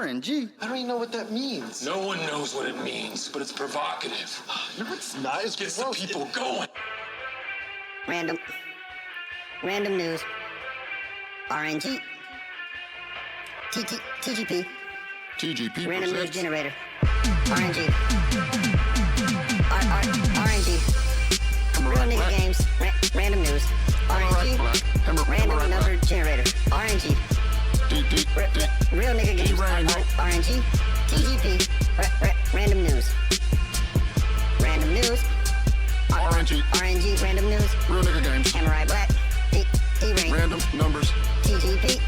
RNG? I don't even know what that means. No one knows what it means, but it's provocative. No, it's not. It's Gets the people going. Random news. RNG. TGP. TGP Random news presents. generator. RNG. RNG. Real nigga games. Random news. RNG. Random number generator. RNG. Real nigga games. RNG. TGP. Random news. Random news. RNG. Random news. Real nigga games. HamuraiiBlack. D-Rain. Random numbers. TGP.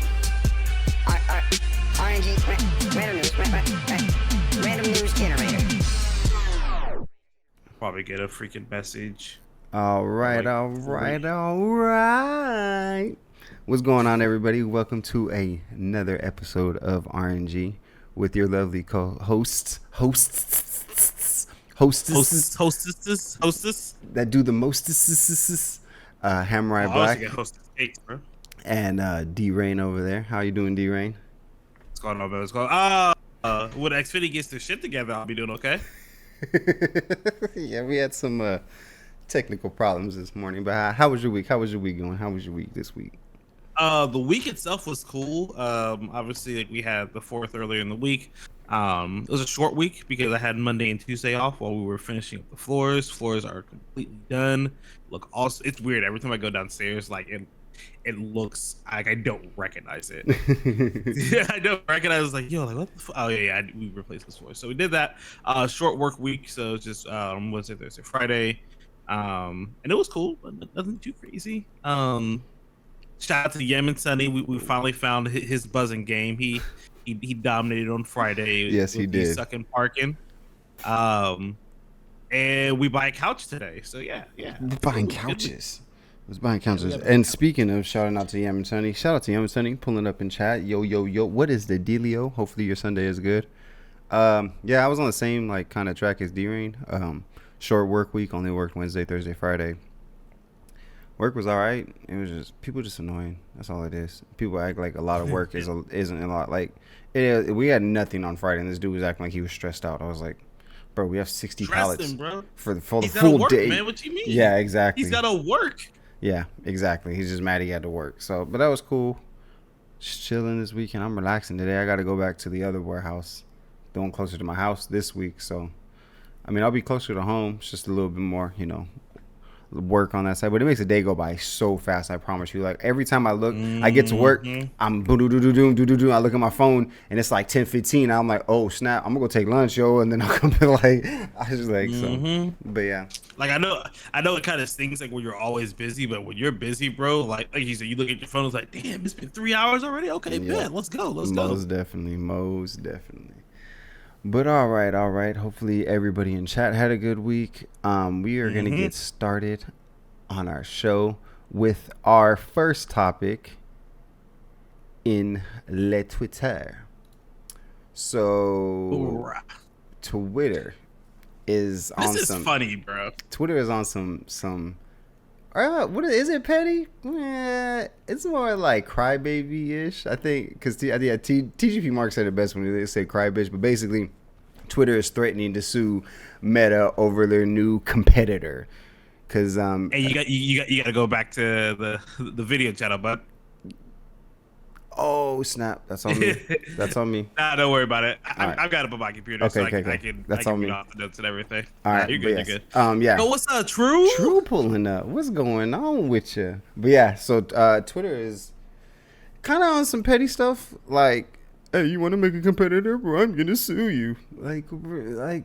RNG. Random news. Random news generator. Probably get a freaking message. All right. What's going on, everybody? Welcome to another episode of RNG with your lovely co-hosts, hostesses that do the mostesses. HamuraiiBlack and D-Rain over there. How you doing, D-Rain? What's going on, man? What's going on? When Xfinity gets their shit together, I'll be doing okay. Yeah, we had some technical problems this morning, but how was your week? How was your week going? How was your week this week? The week itself was cool. Obviously, like, we had the 4th earlier in the week. It was a short week because I had Monday and Tuesday off while we were finishing up the floors. Floors are completely done. Look, also, it's weird. Every time I go downstairs, like it looks like I don't recognize it. Yeah, I don't recognize. Like, yo, like what the oh yeah, we replaced this floor. So we did that. Short work week. So just Wednesday, Thursday, Friday. And it was cool, but nothing too crazy. Shout out to Yemen Sunny. We finally found his buzzing game. He dominated on Friday. Yes, he did. Sucking parking. And we buy a couch today. So yeah. We're buying couches. Let's buy couches. And speaking of shouting out to Yemen Sunny, shout out to Yemen Sunny pulling up in chat. Yo. What is the dealio? Hopefully your Sunday is good. Yeah, I was on the same like kind of track as D-Rain. Short work week. Only worked Wednesday, Thursday, Friday. Work was all right. It was just people just annoying. That's all it is. People act like a lot of work isn't a lot. Like we had nothing on Friday, and this dude was acting like he was stressed out. I was like, bro, we have 60 pallets for the full day. Man, what you mean? Yeah, exactly. He's got to work. Yeah, exactly. He's just mad he had to work. So, but that was cool. Just chilling this weekend. I'm relaxing today. I got to go back to the other warehouse, the one closer to my house this week. So, I mean, I'll be closer to home. It's just a little bit more, work on that side, but it makes the day go by so fast. I promise you. Like every time I look, I get to work, I'm do. I look at my phone and it's like 10:15. I'm like, oh snap, I'm gonna go take lunch, yo, and then I'll come to like, I was just like, so. But yeah, like I know it kind of stings like when you're always busy, but when you're busy, bro, like you said, you look at your phone, it's like, damn, it's been 3 hours already. Okay, man, let's go. Most definitely. But all right. Hopefully everybody in chat had a good week. We are going to get started on our show with our first topic in Le Twitter. So Twitter is on this some... This is funny, bro. Twitter is on some what is it, petty? It's more like crybaby-ish, I think, because TGP Mark said it best when they say crybaby, but basically Twitter is threatening to sue Meta over their new competitor. Because hey, you got to go back to the video channel, bud. Oh snap! That's on me. Nah, don't worry about it. I've got it on my computer, so okay. I can read off the notes and everything. All right, you're good. Yes. You're good. Yeah. So what's up, True? True pulling up. What's going on with you? But yeah, so Twitter is kind of on some petty stuff. Like, hey, you want to make a competitor? Bro, I'm gonna sue you. Like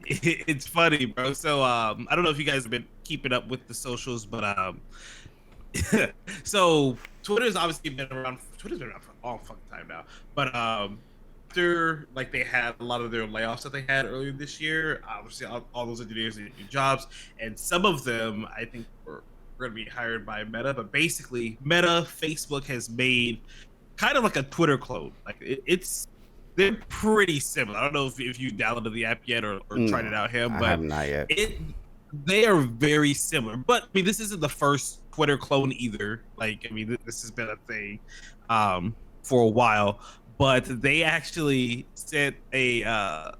it's funny, bro. So I don't know if you guys have been keeping up with the socials, but so Twitter's obviously been around. Twitter's been around for a long fucking time now. But they had a lot of their layoffs that they had earlier this year. Obviously, all those engineers need new jobs, and some of them I think were going to be hired by Meta. But basically, Facebook has made kind of like a Twitter clone. Like they're pretty similar. I don't know if you downloaded the app yet or tried it out, but I have not yet. They are very similar. But I mean, this isn't the first Twitter clone either. Like, I mean, this has been a thing for a while. but they actually sent a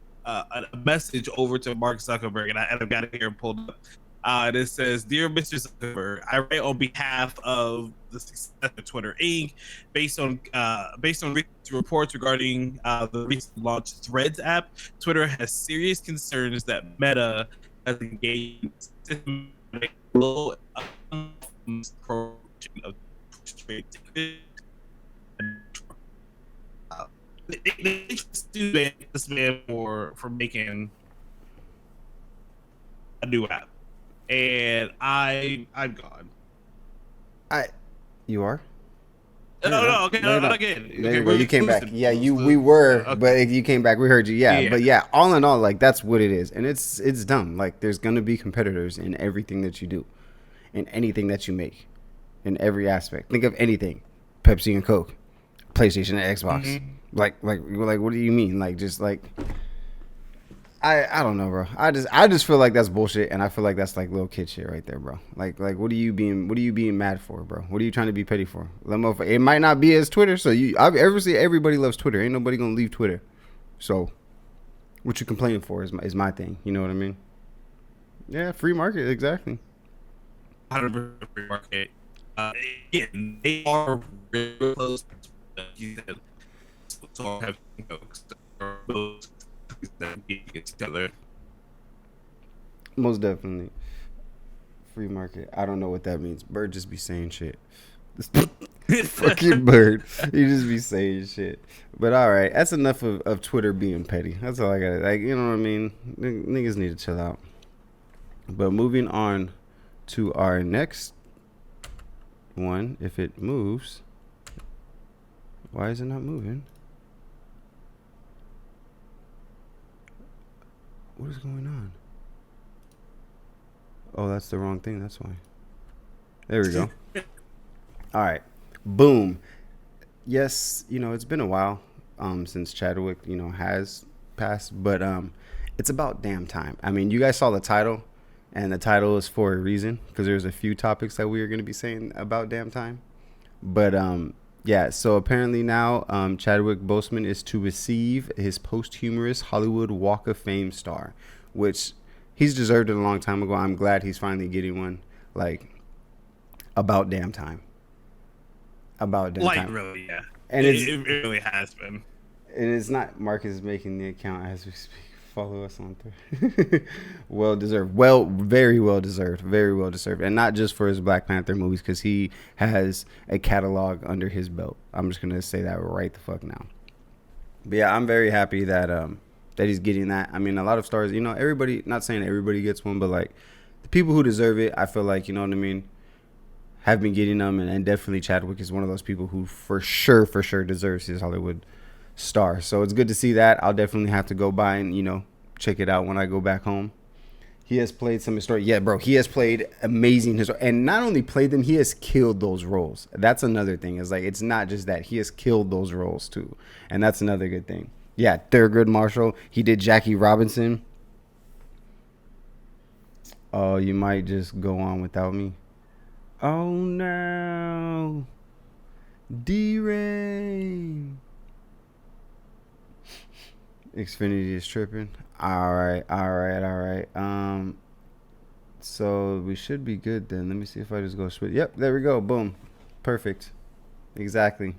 message over to Mark Zuckerberg, and I've got it here pulled up. And it says, "Dear Mr. Zuckerberg, I write on behalf of the successor Twitter Inc. Based on recent reports regarding the recent launched Threads app, Twitter has serious concerns that Meta has engaged in systematic promotion of trade they sue this man for making a new app, and I'm gone. You are? No, okay, no, again. There you go. You came back. Yeah, we were, okay. but you came back. We heard you. Yeah, but yeah, all in all, like that's what it is, and it's dumb. Like there's gonna be competitors in everything that you do, in anything that you make, in every aspect. Think of anything, Pepsi and Coke, PlayStation and Xbox. Mm-hmm. Like, what do you mean? Like, just like, I don't know, bro. I just feel like that's bullshit, and I feel like that's like little kid shit right there, bro. Like, what are you being mad for, bro? What are you trying to be petty for? It might not be as Twitter, so everybody loves Twitter. Ain't nobody gonna leave Twitter. So, what you complaining for is my thing. You know what I mean? Yeah, free market, exactly. 100% free market. Again, they are really close. You said. So have together. Most definitely. Free market. I don't know what that means. Bird just be saying shit. Fucking Bird. He just be saying shit. But all right, that's enough of Twitter being petty. That's all I got. Like, you know what I mean? Niggas need to chill out. But moving on to our next one, if it moves. Why is it not moving? What is going on? Oh, that's the wrong thing. That's why. There we go. All right. Boom. Yes, it's been a while since Chadwick, has passed, but it's about damn time. I mean, you guys saw the title, and the title is for a reason, because there's a few topics that we are going to be saying about damn time. But yeah, so apparently now Chadwick Boseman is to receive his posthumous Hollywood Walk of Fame star, which he's deserved it a long time ago. I'm glad he's finally getting one. Like, about damn time. About damn time. Like, really, yeah. And it really has been. And it's not Marcus making the account as we speak. Follow us on Twitter. Well deserved. Very well deserved. Very well deserved. And not just for his Black Panther movies, because he has a catalog under his belt. I'm just going to say that right the fuck now. But yeah, I'm very happy that that he's getting that. I mean, a lot of stars, everybody, not saying everybody gets one, but like the people who deserve it, I feel like, you know what I mean, have been getting them. And definitely Chadwick is one of those people who for sure deserves his Hollywood star. So it's good to see that. I'll definitely have to go by and check it out when I go back home. He has played some historic. Yeah, bro, he has played amazing and not only played them, he has killed those roles. That's another thing. Is like, it's not just that, he has killed those roles too, and that's another good thing. Yeah, Thurgood Marshall. He did Jackie Robinson. Oh, you might just go on without me. Oh no, D-Ray. Xfinity is tripping. All right. So we should be good then. Let me see if I just go switch. Yep, there we go. Boom. Perfect. Exactly.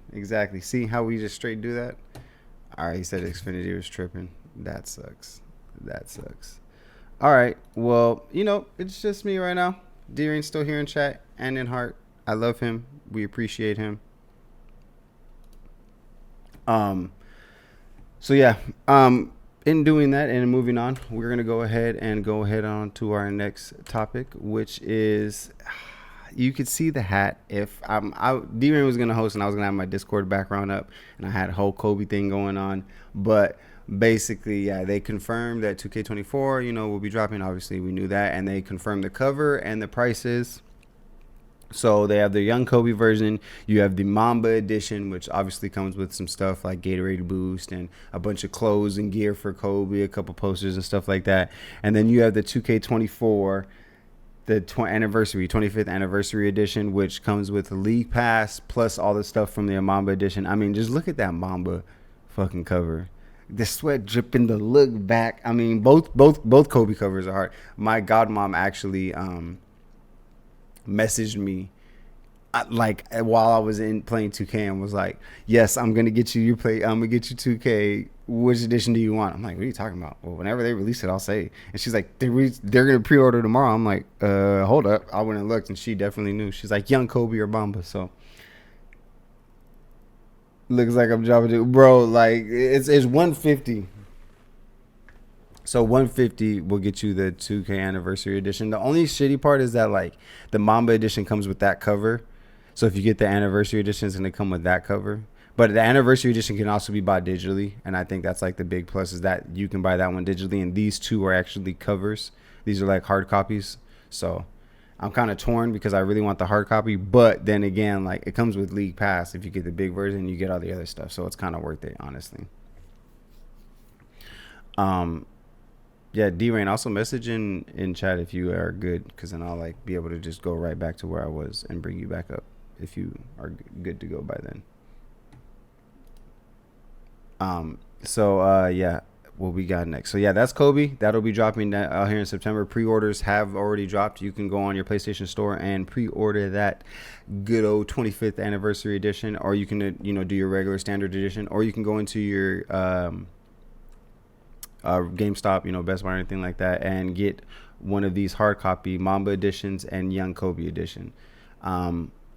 See how we just straight do that? All right, he said Xfinity was tripping. That sucks. All right. Well, it's just me right now. Deering's still here in chat and in heart. I love him. We appreciate him. So yeah, in doing that and moving on, we're going to go ahead on to our next topic, which is, you could see the hat. If D-Rain was going to host and I was going to have my Discord background up and I had a whole Kobe thing going on, but basically, yeah, they confirmed that 2K24, will be dropping. Obviously, we knew that, and they confirmed the cover and the prices. So they have the Young Kobe version. You have the Mamba edition, which obviously comes with some stuff like Gatorade Boost and a bunch of clothes and gear for Kobe, a couple posters and stuff like that. And then you have the 2K24, the 25th anniversary edition, which comes with the League Pass plus all the stuff from the Mamba edition. I mean, just look at that Mamba fucking cover. The sweat dripping, the look back. I mean, both Kobe covers are hard. My godmom actually messaged me like while I was in playing 2K and was like, "Yes, I'm gonna get you. I'm gonna get you 2K. Which edition do you want?" I'm like, "What are you talking about?" Well, whenever they release it, I'll say. And she's like, "They're gonna pre-order tomorrow." I'm like, hold up. I went and looked, and she definitely knew. She's like, "Young Kobe or Bamba." So looks like I'm dropping it, bro. Like it's 150. So 150 will get you the 2K anniversary edition. The only shitty part is that like the Mamba edition comes with that cover. So if you get the anniversary edition, it's gonna come with that cover. But the anniversary edition can also be bought digitally, and I think that's like the big plus is that you can buy that one digitally, and these two are actually covers. These are like hard copies. So I'm kind of torn because I really want the hard copy, but then again, like it comes with League Pass. If you get the big version, you get all the other stuff, so it's kind of worth it, honestly. Yeah, D-Rain, also message in chat if you are good, because then I'll like be able to just go right back to where I was and bring you back up if you are good to go by then. Yeah, what we got next? So yeah, that's Kobe. That'll be dropping out here in September. Pre-orders have already dropped. You can go on your PlayStation Store and pre-order that good old 25th anniversary edition, or you can do your regular standard edition, or you can go into your GameStop, Best Buy or anything like that, and get one of these hard copy Mamba editions and Young Kobe edition.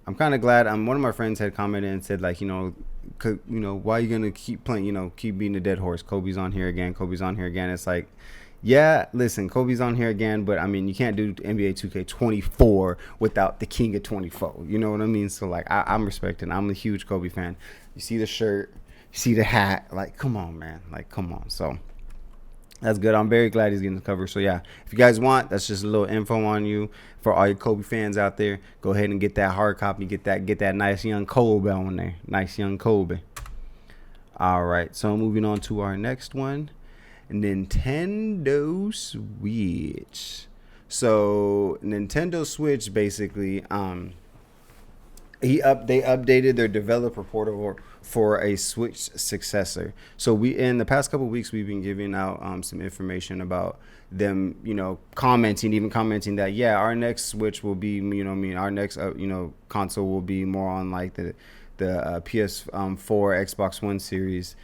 I'm kind of glad. One of my friends had commented and said like, why are you gonna keep playing? Keep beating the dead horse. Kobe's on here again. Kobe's on here again. It's like, yeah, listen, Kobe's on here again, but I mean, you can't do NBA 2K24 without the king of 24. You know what I mean? So like, I'm respecting. I'm a huge Kobe fan. You see the shirt, you see the hat. Like, come on, man. Like, come on. So that's good. I'm very glad he's getting the cover. So yeah, if you guys want, that's just a little info on you for all your Kobe fans out there. Go ahead and get that hard copy. Get that nice young Kobe on there. Nice young Kobe. All right. So moving on to our next one, Nintendo Switch. So Nintendo Switch basically, they updated their developer portal for a Switch successor. So in the past couple of weeks, we've been giving out some information about them, commenting that, yeah, our next Switch will be, our next, console will be more on like the PS4, Xbox One series,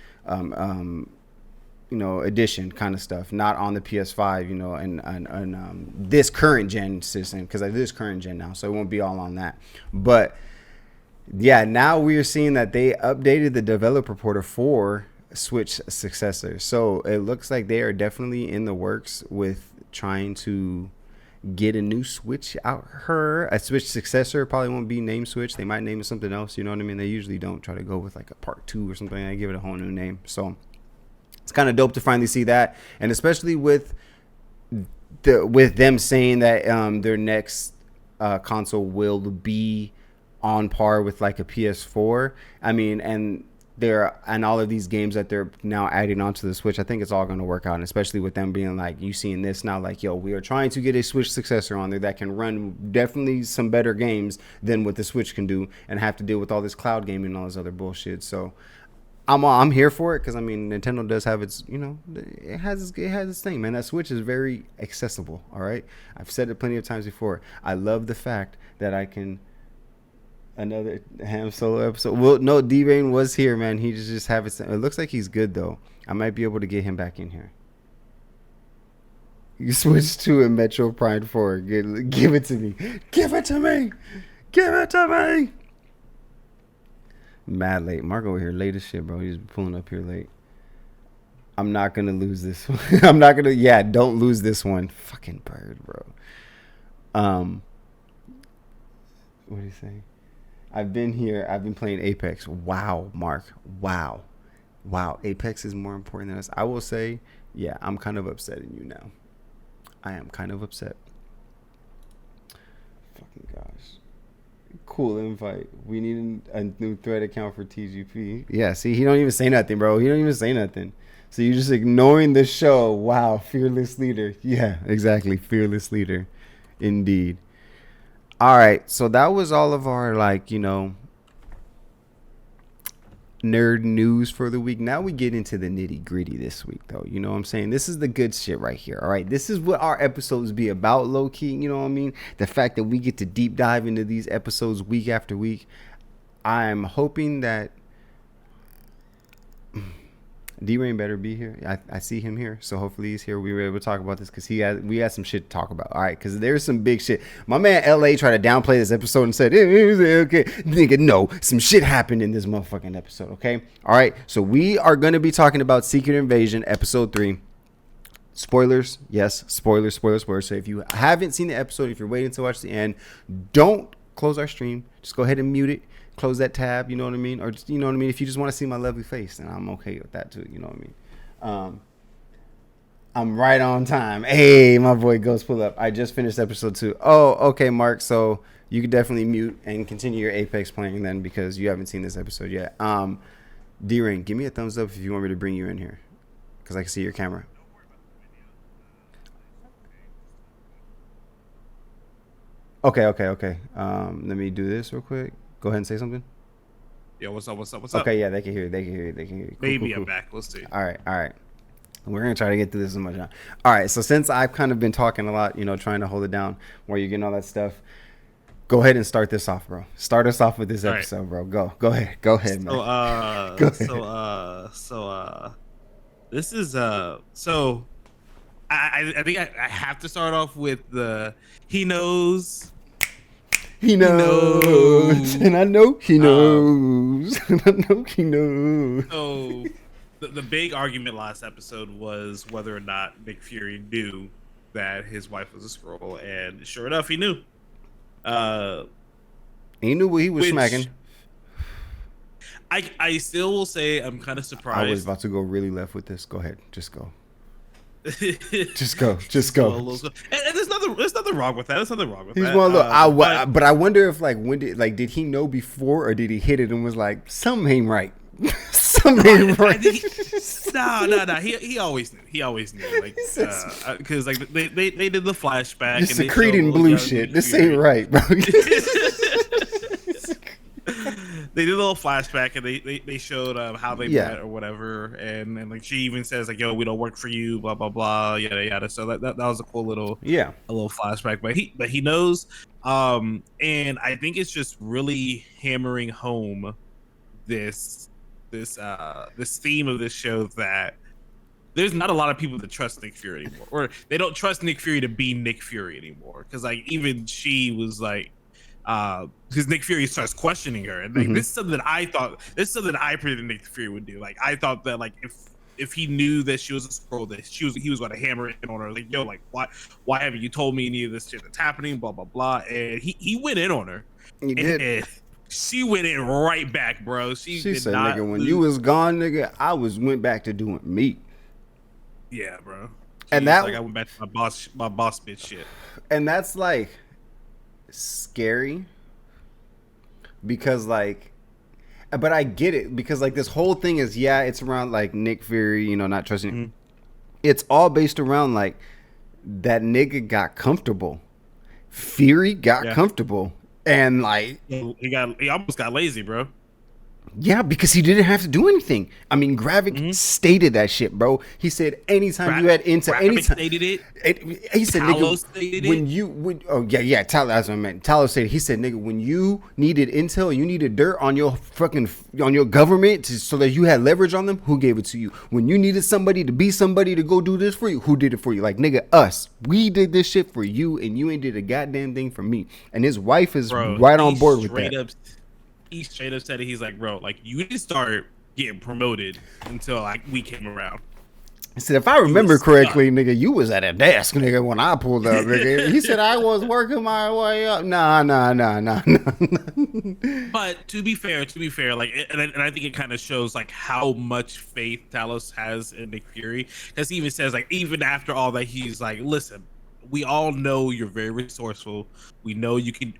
edition kind of stuff, not on the PS5, and this current gen system, because it is current gen now, so it won't be all on that. But yeah, now we're seeing that they updated the developer portal for Switch successor. So it looks like they are definitely in the works with trying to get a new Switch out her. A Switch successor probably won't be named Switch. They might name it something else. You know what I mean? They usually don't try to go with like a part 2 or something. They give it a whole new name. So it's kind of dope to finally see that. And especially with them saying that their next console will be on par with like a PS4. I mean, and all of these games that they're now adding onto the Switch, I think it's all going to work out, and especially with them being like, you seeing this now, like, yo, we are trying to get a Switch successor on there that can run definitely some better games than what the Switch can do, and have to deal with all this cloud gaming and all this other bullshit. So I'm here for it, because I mean, Nintendo does have its, it has its thing, man. That Switch is very accessible. All right, I've said it plenty of times before. I love the fact that I can. Another Ham solo episode. Well, no, D-Rain was here, man. He just have it. It looks like he's good though. I might be able to get him back in here. You switch to a Metro Prime 4. Give it to me. Give it to me. Give it to me. Mad late. Mark over here late as shit, bro. He's pulling up here late. I'm not gonna lose this one. I'm not gonna. Yeah, don't lose this one. Fucking bird, bro. What do you say? I've been here. I've been playing Apex. Wow, Mark. Wow. Apex is more important than us. I will say, yeah, I'm kind of upsetting you now. I am kind of upset. Fucking gosh. Cool invite. We need a new thread account for TGP. Yeah, see, he don't even say nothing, bro. He don't even say nothing. So you're just ignoring the show. Wow, fearless leader. Yeah, exactly. Fearless leader. Indeed. All right, so that was all of our nerd news for the week. Now we get into the nitty gritty this week, though. You know what I'm saying? This is the good shit right here. All right. This is what our episodes be about, low key. You know what I mean? The fact that we get to deep dive into these episodes week after week. I'm hoping that D-Rain better be here. I see him here, so hopefully he's here. We were able to talk about this because we had some shit to talk about. All right, because there's some big shit. My man LA tried to downplay this episode and said, okay, nigga, no, some shit happened in this motherfucking episode. Okay, all right. So we are gonna be talking about Secret Invasion episode 3. Spoilers, yes, spoilers. So if you haven't seen the episode, if you're waiting to watch the end, don't close our stream. Just go ahead and mute it. Close that tab, you know what I mean? Or, you know what I mean? If you just want to see my lovely face, then I'm okay with that too, you know what I mean? I'm right on time. Hey, my boy Ghost, pull up. I just finished episode 2. Oh, okay, Mark. So you can definitely mute and continue your Apex playing then because you haven't seen this episode yet. D-Ring, give me a thumbs up if you want me to bring you in here because I can see your camera. Okay. Let me do this real quick. Go ahead and say something. Yeah, what's up? Okay, yeah, they can hear you. Cool, Maybe cool. I'm back. We'll see. All right. We're going to try to get through this as much time. All right, so since I've kind of been talking a lot, you know, trying to hold it down while you're getting all that stuff, go ahead and start this off, bro. Start us off with this episode, bro. Go ahead, man. So this is so I think I have to start off with the he knows. He knows, and I know he knows, and I know he knows. So, the big argument last episode was whether or not Nick Fury knew that his wife was a Skrull, and sure enough, he knew. He knew what he was smacking. I still will say I'm kind of surprised. I was about to go really left with this. Go ahead, just go. Just go. And there's nothing wrong with that. There's nothing wrong with He's that. one look. But I wonder if did he know before or did he hit it and was like something ain't right? Something ain't right. No. He always knew. Like because they did the flashback. This secreting blue shit. This ain't right, bro. They did a little flashback and they showed how they met or whatever, and like she even says like, "Yo, we don't work for you," blah blah blah, yada yada. So that was a cool little a little flashback. But he knows, and I think it's just really hammering home this theme of this show that there's not a lot of people that trust Nick Fury anymore, or they don't trust Nick Fury to be Nick Fury anymore. Because like even she was like. Because Nick Fury starts questioning her, and like, this is something that I predicted Nick Fury would do. Like I thought that like if he knew that she was a Skrull, that he was going to hammer it on her. Like yo, like why haven't you told me any of this shit that's happening? Blah blah blah. And he went in on her. He did. And she went in right back, bro. She said, "Nigga, when you was gone, nigga, I went back to doing me." Yeah, bro. And that like I went back to my boss bitch shit. And that's like. Scary because like but I get it because like this whole thing is it's around like Nick Fury, you know, not trusting him. It's all based around like that nigga got comfortable. Fury got comfortable and like he almost got lazy, bro. Yeah, because he didn't have to do anything. I mean, Gravik stated that shit, bro. He said anytime you had into anytime stated it. He said, Talos nigga, Talos, that's what I meant. Talos said, he said, nigga, when you needed intel, you needed dirt on your government so that you had leverage on them, who gave it to you? When you needed somebody to be somebody to go do this for you, who did it for you? Like, nigga, us. We did this shit for you, and you ain't did a goddamn thing for me. And his wife is right on board with that. He straight up said it. He's like, bro, like you didn't start getting promoted until like we came around. He said, if I remember correctly, nigga, you was at a desk, nigga, when I pulled up, nigga. He said I was working my way up. Nah. But to be fair, like, and I think it kind of shows like how much faith Talos has in Nick Fury, because he even says like, even after all that, he's like, listen, we all know you're very resourceful. We know you can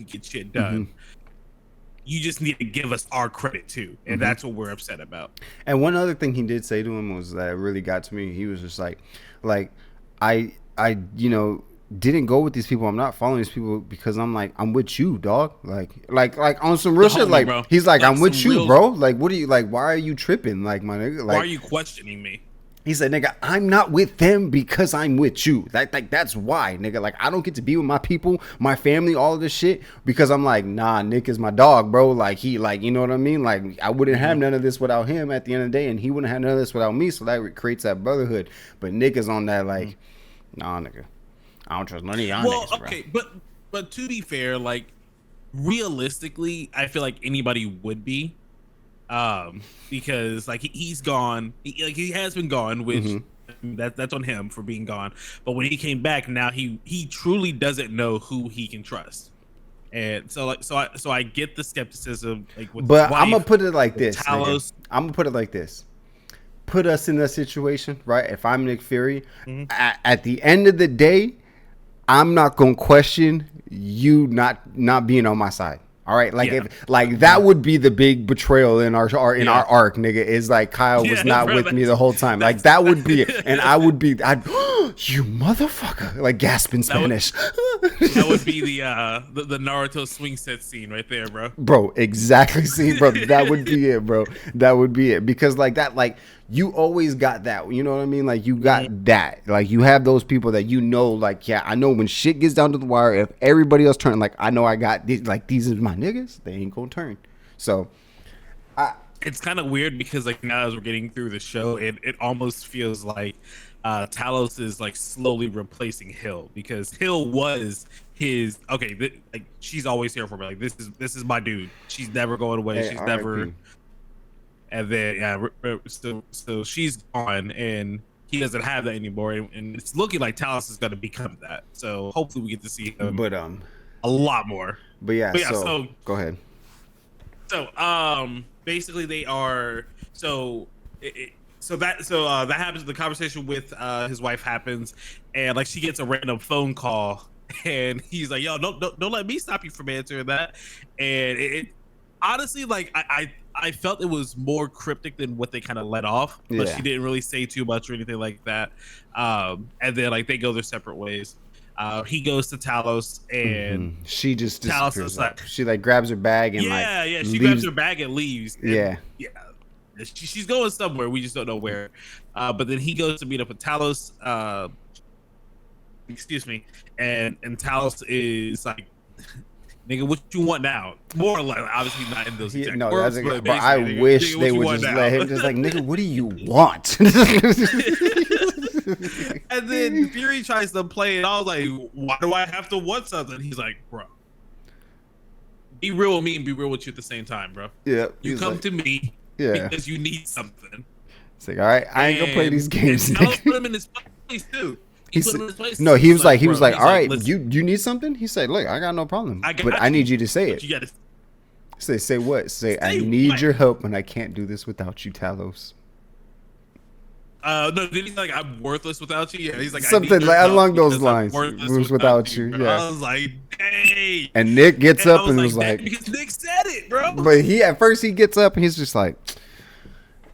get shit done. You just need to give us our credit too, and that's what we're upset about. And one other thing he did say to him was that really got to me. He was just like I you know, didn't go with these people. I'm not following these people because I'm like, I'm with you, dog. Like on some real shit. homie, Like, bro. he's like, Like I'm with some you, real- bro. Like, what are you like? Why are you tripping? Like, my nigga. Like, Why are you questioning me? he said, nigga, I'm not with them because I'm with you. That's why, nigga. Like, I don't get to be with my people, my family, all of this shit because I'm like, nah, Nick is my dog, bro. Like, he, like, you know what I mean? Like, I wouldn't have none of this without him at the end of the day, and he wouldn't have none of this without me. So that creates that brotherhood. But Nick is on that, like, nah, nigga, I don't trust none of y'all Well, niggas, okay, but to be fair, like realistically, I feel like anybody would be. Because like he's gone, he has been gone, which that's on him for being gone. But when he came back, now he truly doesn't know who he can trust, and so I get the skepticism. Like, with But his wife, I'm gonna put it like this. Talos. I'm gonna put it like this. Put us in that situation, right? If I'm Nick Fury, at the end of the day, I'm not gonna question you not being on my side. All right, like if like that would be the big betrayal in our arc, nigga. Is like Kyle was not bro, with me the whole time. Like that would be it, and I would be, you motherfucker, like gasp in Spanish. That would be the Naruto swing set scene right there, bro. Bro, exactly. See, bro, that would be it, bro. That would be it because like that, like you always got that. You know what I mean? Like you got that. Like you have those people that you know. Like yeah, I know when shit gets down to the wire, if everybody else turn, like I know I got these. Like these is my niggas. They ain't gonna turn. So, it's kind of weird because like now as we're getting through the show, it almost feels like Talos is like slowly replacing Hill because Hill was his like she's always here for me. Like this is my dude. She's never going away. Hey, She's RIP. never. And then so she's gone and he doesn't have that anymore, and it's looking like Talos is going to become that. So hopefully we get to see him but a lot more. but yeah. But yeah, So go ahead. So basically they are that happens. The conversation with his wife happens, and like she gets a random phone call, and he's like, "Yo, don't let me stop you from answering that." And it honestly, like I felt it was more cryptic than what they kind of let off, but Yeah. she didn't really say too much or anything like that. And then like they go their separate ways. He goes to Talos, and She just Talos disappears. is like, She like grabs her bag and she leaves. grabs her bag and leaves. And, Yeah. She's going somewhere. We just don't know where. But then he goes to meet up with Talos. Excuse me, and Talos is like, "Nigga, what you want now?" More or less, obviously not in those exact words, but but I basically, wish "Nigga, they what you would want just now?" let him just like, nigga, what do you want? And then Fury tries to play it. I was like, "Why do I have to want something?" He's like, "Bro, be real with me and be real with you at the same time, bro. Yeah. You come like, to me yeah. because you need something." It's like, all right, I ain't gonna play these games. And Talos put him in his place too. He put him in his place. No, he was like, "Bro," all right, "Listen, you need something? He said, look, I got no problem, I got but I you, need you to say but it. you gotta Say what? Say I Say need what? your help, and I can't do this without you, Talos. no, then he's like, "I'm worthless without you." Yeah, he's like, Something "I need your like help along those because I'm lines. worthless Was without you, bro." yeah. I was like, "Dang." And Nick gets And I up and was "Dang," like, because Nick said it, bro. but he at first he gets up and he's just like,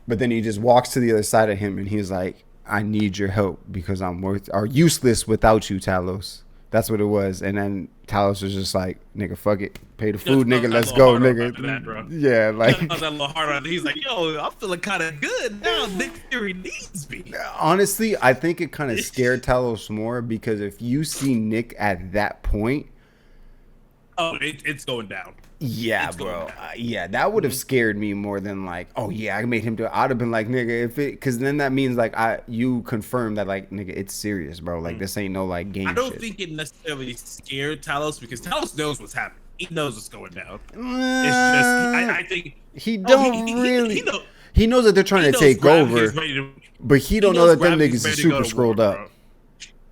but then he just walks to the other side of him and he's like, I need your help because I'm useless without you, Talos. That's what it was. And then Talos was just like, nigga, fuck it. Pay the food, nigga. Let's go, nigga. Yeah, like. I was a little hard on it. He's like, "Yo, I'm feeling kind of good now. Nick Fury needs me." Honestly, I think it kind of scared Talos more because if you see Nick at that point, Oh, it's going down. yeah, It's going bro. down. Yeah, that would have scared me more than like, oh yeah, I made him do it. I'd have been like, nigga, if it, because then that means like you confirm that like, nigga, it's serious, bro. Like this ain't no like game. I don't shit. think it necessarily scared Talos because Talos knows what's happening. He knows what's going down. It's just, I think he don't really. He knows that they're trying to take over, but he don't know that them niggas is super scrolled up.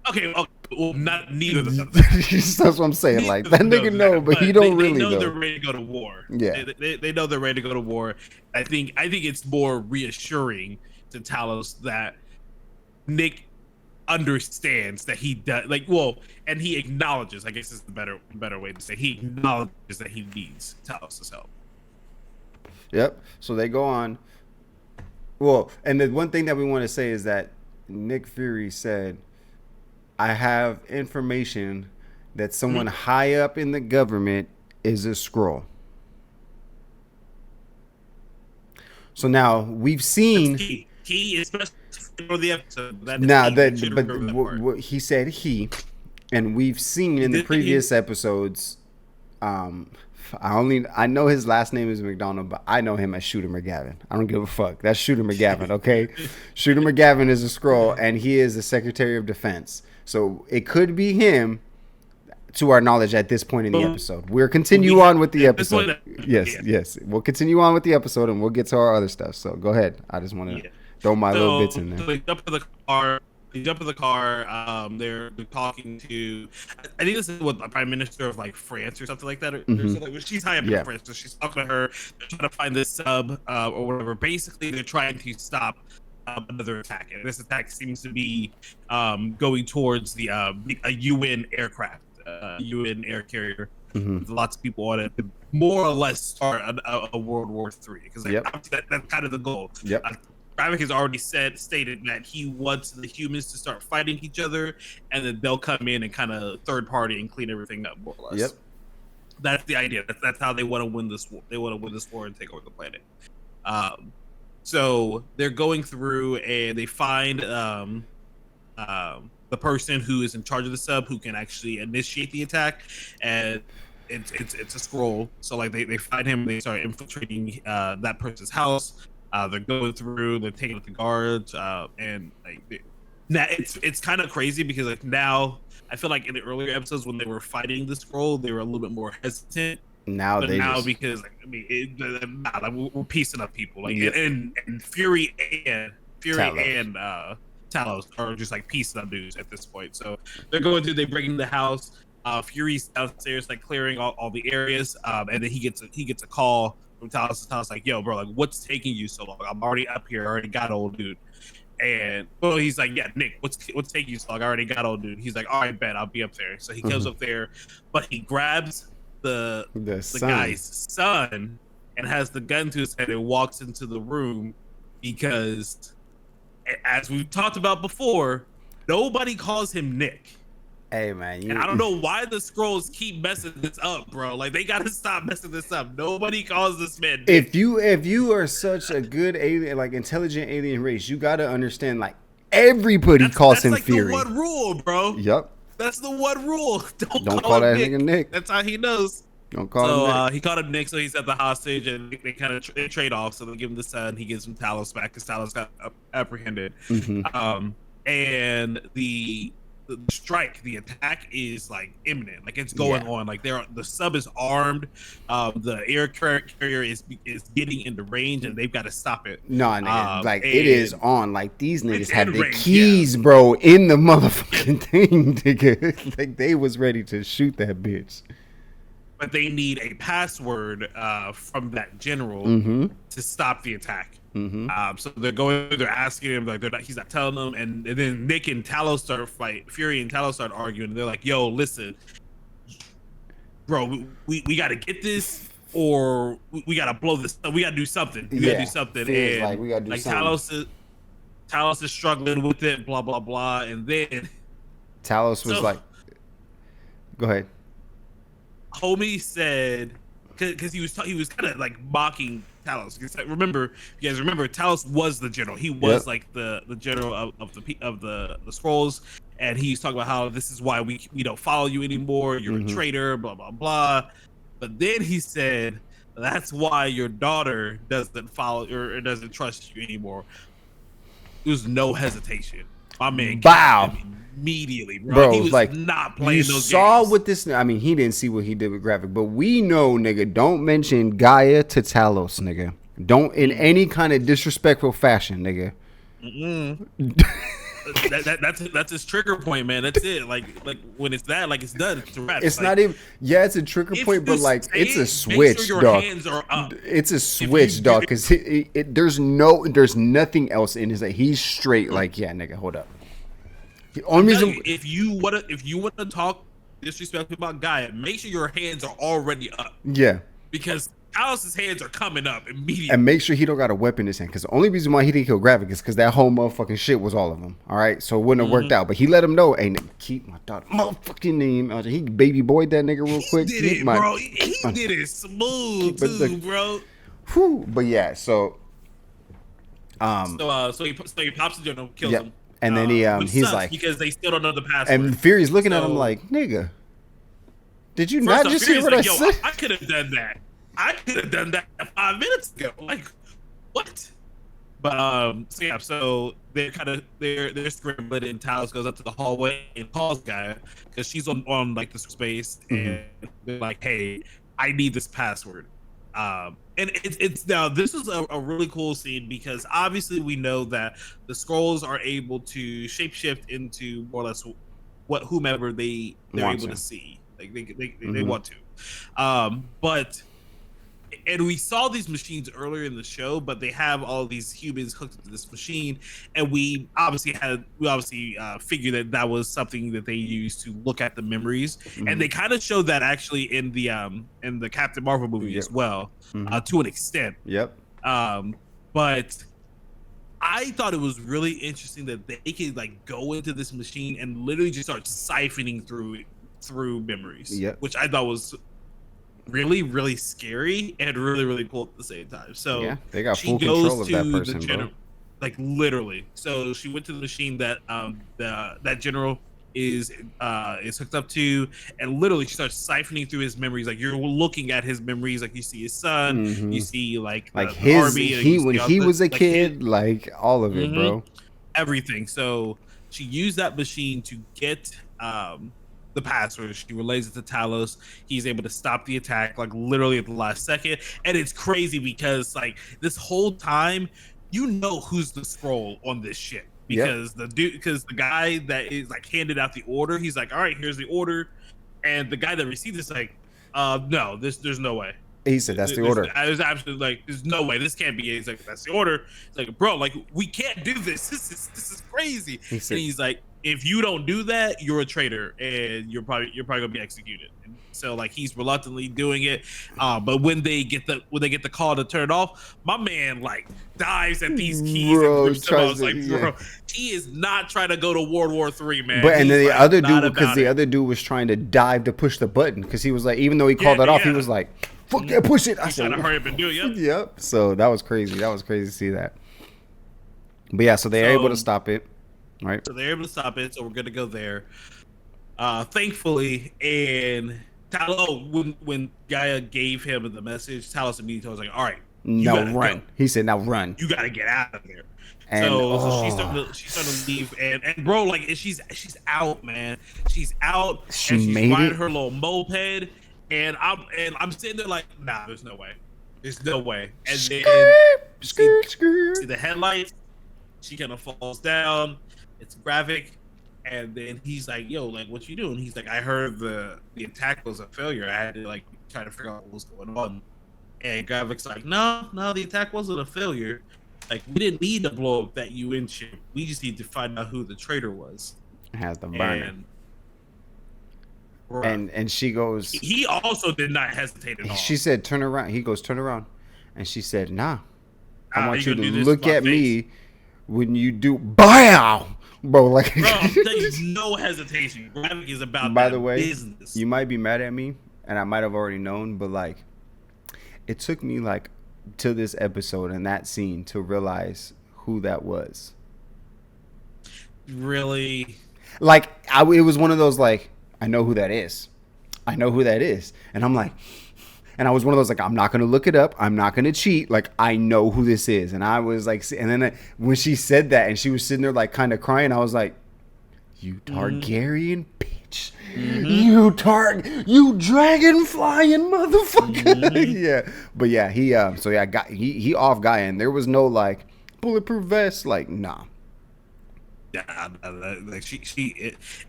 Okay, well, not neither of them. That's what I'm saying. Like that nigga know, but he don't really know. They know they're ready to go to war. Yeah, they know they're ready to go to war. I think it's more reassuring to Talos that Nick understands that he does and he acknowledges. I guess is the better way to say. He acknowledges that he needs Talos' help. Yep. So they go on. Well, and the one thing that we want to say is that Nick Fury said, I have information that someone high up in the government is a Skrull. So now we've seen. He especially for the episode. Now what he said he, and we've seen in the previous episodes. I know his last name is McDonald, but I know him as Shooter McGavin. I don't give a fuck. That's Shooter McGavin, okay? Shooter McGavin is a Skrull, and he is the Secretary of Defense. So it could be him, to our knowledge, at this point in the episode. We'll continue on with the episode. Yes. We'll continue on with the episode, and we'll get to our other stuff. So go ahead. I just want to throw my little bits in there. So they jump in the car. They're talking to, I think this is what the Prime Minister of like France or something like that. Or something. She's high up in France, so she's talking to her. They're trying to find this sub or whatever. Basically, they're trying to stop another attack, and this attack seems to be going towards a UN aircraft, UN air carrier. With lots of people on it to more or less start a World War III, because that's kind of the goal. Chadwick has already stated that he wants the humans to start fighting each other, and then they'll come in and kind of third party and clean everything up, more or less. That's the idea. That's how they want to win this war. They want to win this war and take over the planet. So they're going through and they find the person who is in charge of the sub, who can actually initiate the attack, and it's a Skrull. So like they find him, they start infiltrating that person's house. They're going through, they're taking out the guards, and like now it's kind of crazy because like now I feel like in the earlier episodes when they were fighting the Skrull, they were a little bit more hesitant. Because like, I mean, like, we're piecing up people like and Fury and Talos are just like piecing up dudes at this point. So they're going through, they're breaking the house. Fury's downstairs like clearing all the areas, and then he gets a call from Talos. Talos like, yo, bro, like what's taking you so long? I'm already up here. I already got old dude. And well, he's like, yeah, Nick, what's taking you so long? I already got old dude. He's like, all right, bet I'll be up there. So he comes up there, but he grabs the guy's son and has the gun to his head and walks into the room because, as we've talked about before, nobody calls him Nick. Hey man, and I don't know why the Skrulls keep messing this up, bro. Like they gotta stop messing this up. Nobody calls this man Nick. If you are such a good alien, like intelligent alien race, you gotta understand like everybody calls him like Fury. That's the one rule, bro. Yep. That's the one rule. Don't call that nigga Nick. That's how he knows. Don't call him Nick. He called him Nick, so he's at the hostage, and they kind of trade off. So they give him the son. He gives him Talos back because Talos got apprehended. And the strike, the attack is like imminent, like it's going on. Like the sub is armed, the air carrier is getting into range, and they've got to stop it. No, nigga, like it is on. Like these niggas had the keys, bro, in the motherfucking thing, nigga. Like they was ready to shoot that bitch. But they need a password from that general to stop the attack. So they're asking him, like he's not telling them, and then Nick and Talos start fight. Fury and Talos start arguing. And they're like, "Yo, listen, bro, we got to get this, or we got to blow this. We got to do something. We got to do something." Feels and like we got to do something. Talos is struggling with it, blah blah blah, and then Talos was like, "Go ahead." Homie said, because he was kind of like mocking Talos. Remember, you guys remember, Talos was the general. He was like the general of the Skrulls, and he's talking about how this is why we don't follow you anymore. You're a traitor, blah blah blah. But then he said, that's why your daughter doesn't follow or doesn't trust you anymore. There was no hesitation. My man, wow. Immediately, bro. He was like not playing those games. You saw what this. I mean, he didn't see what he did with Graphic, but we know, nigga. Don't mention Gaia to Talos, nigga. Don't in any kind of disrespectful fashion, nigga. That's his trigger point, man. That's it. Like when it's that, like it's done. It's a wrap. It's like, not even. Yeah, it's a trigger point, but like it's a switch, dog. It's a switch, dog. Because there's nothing else in his. He's straight. Like yeah, nigga, hold up. If you want to talk disrespectful about Gaia, make sure your hands are already up. Yeah, because Talos' hands are coming up immediately. And make sure he don't got a weapon in his hand. Because the only reason why he didn't kill Gravik is because that whole motherfucking shit was all of them. All right? So it wouldn't have worked out. But he let him know, hey, nigga, keep my daughter motherfucking name. He baby boyed that nigga real quick. He did it, bro. He did it smooth, too, bro. Whew. But yeah, so... So he pops the general, kills him. And then he's like... Because they still don't know the password. And Fury's looking at him like, nigga, did you not just hear what I said? I could have done that. I could have done that 5 minutes ago. Like, what? But so they're kind of they're scrambling, and Talos goes up to the hallway and calls the guy because she's on like the space, and they're like, "Hey, I need this password." And it's now this is a really cool scene because obviously we know that the Skrulls are able to shapeshift into more or less whomever they're able to see. Like they want to, but. And we saw these machines earlier in the show, but they have all these humans hooked to this machine, and we obviously figured that was something that they used to look at the memories, and they kind of showed that actually in the Captain Marvel movie as well, to an extent. Yep. But I thought it was really interesting that they could like go into this machine and literally just start siphoning through memories, which I thought was really, really scary and really, really cool at the same time. So yeah, they got full control of that person, bro. Like literally. So she went to the machine that that general is hooked up to, and literally she starts siphoning through his memories. Like you're looking at his memories, like you see his son, you see like his army, when he was a kid, like all of it, bro. Everything. So she used that machine to get the password. She relays it to Talos. He's able to stop the attack like literally at the last second, and it's crazy because like this whole time you know who's the Skrull on this ship because the guy that is like handed out the order, he's like, all right, here's the order, and the guy that received it's like, no, there's no way. He said that's the order. I was absolutely like, there's no way this can't be it. He's like, that's the order. It's like, bro, like we can't do this. This is crazy. And he's like, if you don't do that, you're a traitor, and you're probably gonna be executed. And so like he's reluctantly doing it, but when they get the call to turn it off, my man like dives at these keys. Bro, I was like, bro, he is not trying to go to World War III, man. But and then the other dude, because the other dude was trying to dive to push the button, because he was like, even though he called it off, he was like, fuck that, push it. I said, trying to hurry up and do it. Yep. So that was crazy. That was crazy to see that. But yeah, so they're able to stop it. Right. So they're able to stop it. So we're gonna go there. Thankfully, and Talos, when Gaia gave him the message, Talos immediately was like, "All right, now run." Go. He said, "Now run. You gotta get out of there." And so she's starting to leave, and bro, like she's out, man. She's out. She's riding her little moped, and I'm sitting there like, nah, there's no way. There's no way. And then see the headlights. She kind of falls down. It's Gravik, and then he's like, "Yo, like, what you doing?" He's like, "I heard the attack was a failure. I had to like try to figure out what was going on." And Gravik's like, "No, the attack wasn't a failure. Like, we didn't need to blow up that UN ship. We just need to find out who the traitor was." Has the burner. And she goes. He also did not hesitate at all. She said, "Turn around." He goes, "Turn around," and she said, "Nah, I want you to look at me when you do." Bow. Bro, like, there's no hesitation. Gravik is about by the way, business. You might be mad at me, and I might have already known, but like, it took me like to this episode and that scene to realize who that was. Really? Like, it was one of those like, I know who that is. I know who that is, and I'm like. And I was one of those like, I'm not going to look it up. I'm not going to cheat. Like, I know who this is. And I was like, and then when she said that and she was sitting there like kind of crying, I was like, you Targaryen bitch. You dragon flying motherfucker. Yeah. But yeah, he off guy, and there was no like bulletproof vest. Like, nah. Yeah, like